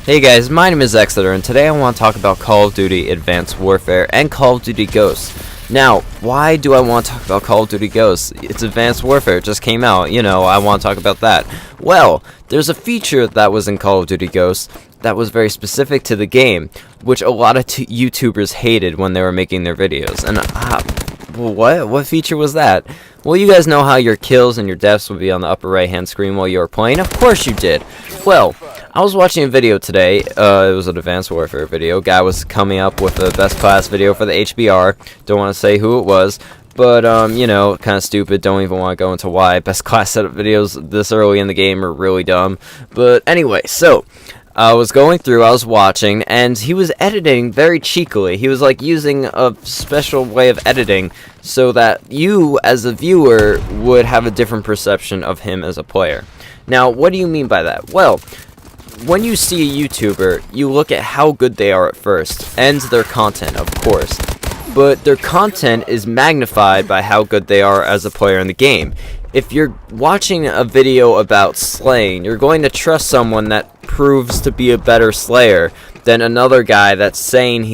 Hey guys, my name is Exeter, and today I want to talk about Call of Duty Advanced Warfare and Call of Duty Ghosts. Now, why do I want to talk about Call of Duty Ghosts? It's Advanced Warfare, it just came out, I want to talk about that. Well, there's a feature that was in Call of Duty Ghosts that was very specific to the game, which a lot of YouTubers hated when they were making their videos. And, what feature was that? Well, you guys know how your kills and your deaths would be on the upper right hand screen while you were playing? Of course you did. Well, I was watching a video today, it was an Advanced Warfare video. Guy was coming up with the best class video for the HBR. Don't want to say who it was, but, kind of stupid. Don't even want to go into why. Best class setup videos this early in the game are really dumb. But anyway, so I was going through, I was watching, and he was editing very cheekily. He was like using a special way of editing so that you, as a viewer, would have a different perception of him as a player. Now, what do you mean by that? Well, when you see a YouTuber, you look at how good they are at first, and their content, of course. But their content is magnified by how good they are as a player in the game. If you're watching a video about slaying, you're going to trust someone that proves to be a better slayer than another guy that's saying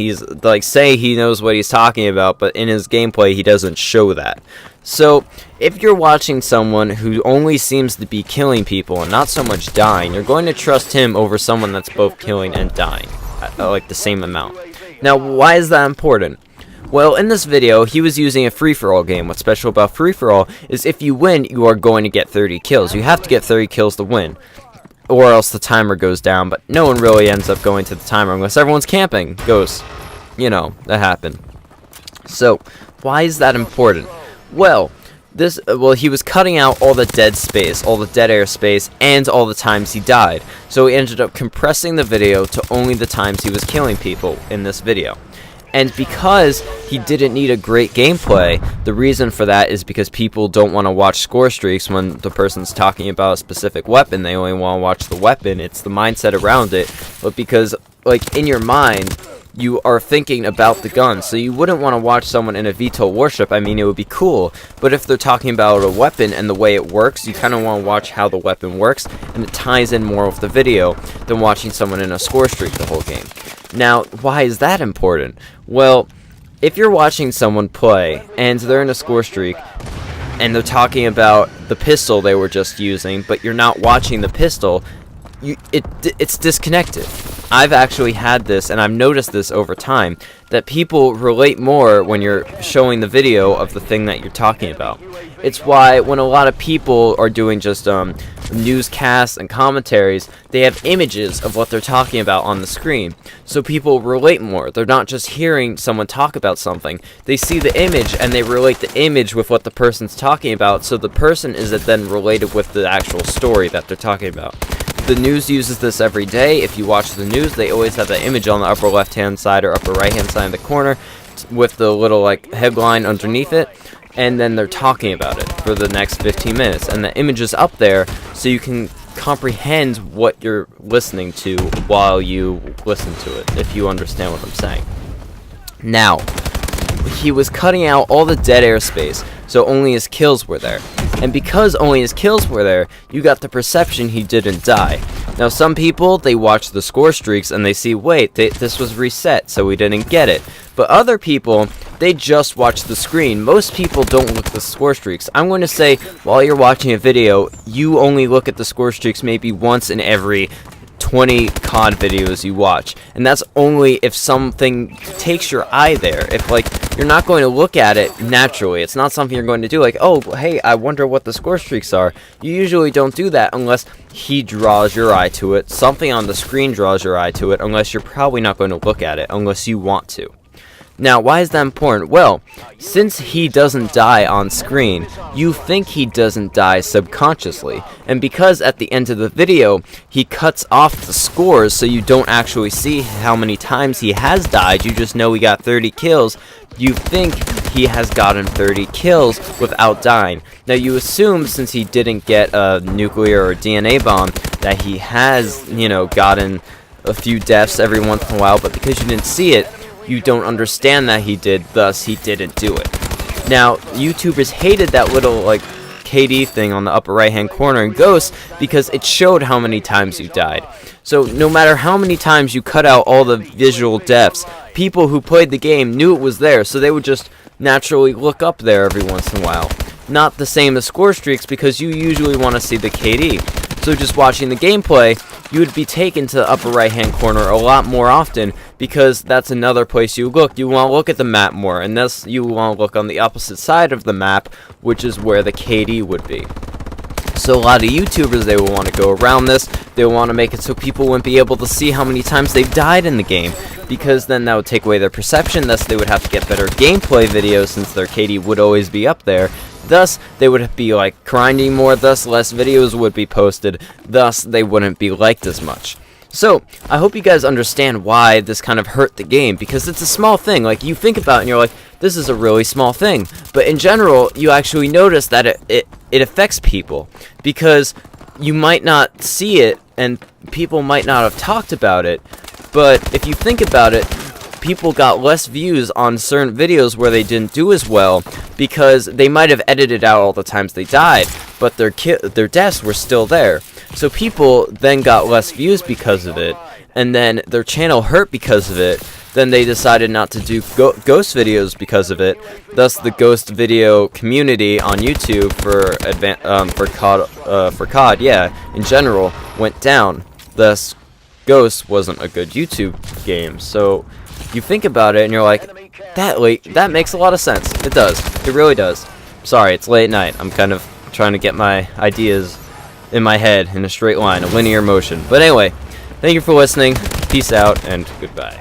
say he knows what he's talking about, but in his gameplay he doesn't show that. So, if you're watching someone who only seems to be killing people and not so much dying, you're going to trust him over someone that's both killing and dying, like the same amount. Now, why is that important? Well, in this video, he was using a free-for-all game. What's special about free-for-all is if you win, you are going to get 30 kills. You have to get 30 kills to win, or else the timer goes down, but no one really ends up going to the timer unless everyone's camping. Ghosts. That happened. So, why is that important? Well, he was cutting out all the dead space, all the dead air space, and all the times he died. So he ended up compressing the video to only the times he was killing people in this video. And because he didn't need a great gameplay, the reason for that is because people don't want to watch score streaks when the person's talking about a specific weapon. They only want to watch the weapon. It's the mindset around it. But because, in your mind, you are thinking about the gun, so you wouldn't want to watch someone in a VTOL warship. I mean, it would be cool, but if they're talking about a weapon and the way it works, you kind of want to watch how the weapon works, and it ties in more with the video than watching someone in a score streak the whole game. Now, why is that important? Well, if you're watching someone play, and they're in a score streak, and they're talking about the pistol they were just using, but you're not watching the pistol, it's disconnected. I've actually had this, and I've noticed this over time, that people relate more when you're showing the video of the thing that you're talking about. It's why when a lot of people are doing just newscasts and commentaries, they have images of what they're talking about on the screen. So people relate more. They're not just hearing someone talk about something. They see the image, and they relate the image with what the person's talking about, so the person is then related with the actual story that they're talking about. The news uses this every day. If you watch the news, they always have the image on the upper left-hand side or upper right-hand side in the corner with the little headline underneath it, and then they're talking about it for the next 15 minutes. And the image is up there so you can comprehend what you're listening to while you listen to it, if you understand what I'm saying. Now, he was cutting out all the dead air space, so only his kills were there. And because only his kills were there, you got the perception he didn't die. Now, some people, they watch the score streaks and they see, wait, this was reset, so we didn't get it. But other people, they just watch the screen. Most people don't look at the score streaks. I'm going to say, while you're watching a video, you only look at the score streaks maybe once in every 20 COD videos you watch, and that's only if something takes your eye there. If you're not going to look at it naturally, it's not something you're going to do oh, hey, I wonder what the score streaks are. You usually don't do that unless he draws your eye to it, something on the screen draws your eye to it, unless you're probably not going to look at it unless you want to. Now, why is that important? Well, since he doesn't die on screen, you think he doesn't die subconsciously. And because at the end of the video, he cuts off the scores so you don't actually see how many times he has died, you just know he got 30 kills, you think he has gotten 30 kills without dying. Now, you assume since he didn't get a nuclear or DNA bomb that he has, gotten a few deaths every once in a while, but because you didn't see it, you don't understand that he did, thus he didn't do it. Now, YouTubers hated that little, KD thing on the upper right hand corner in Ghost because it showed how many times you died. So no matter how many times you cut out all the visual deaths, people who played the game knew it was there, so they would just naturally look up there every once in a while. Not the same as score streaks because you usually want to see the KD. So just watching the gameplay, you would be taken to the upper right hand corner a lot more often because that's another place you look. You want to look at the map more, and thus you want to look on the opposite side of the map, which is where the KD would be. So a lot of YouTubers, they will want to go around this. They will want to make it so people wouldn't be able to see how many times they've died in the game, because then that would take away their perception. Thus they would have to get better gameplay videos since their KD would always be up there. Thus they would be like grinding more, thus less videos would be posted, thus they wouldn't be liked as much. So, I hope you guys understand why this kind of hurt the game, because it's a small thing. Like, you think about it and you're like, this is a really small thing. But in general, you actually notice that it affects people, because you might not see it, and people might not have talked about it, but if you think about it, people got less views on certain videos where they didn't do as well, because they might have edited out all the times they died, but their deaths were still there. So people then got less views because of it, and then their channel hurt because of it. Then they decided not to do ghost videos because of it. Thus, the ghost video community on YouTube for COD, yeah, in general, went down. Thus, Ghost wasn't a good YouTube game. So you think about it, and you're like, that makes a lot of sense. It does. It really does. Sorry, it's late at night. I'm kind of trying to get my ideas in my head in a straight line, a linear motion. But anyway, thank you for listening. Peace out, and goodbye.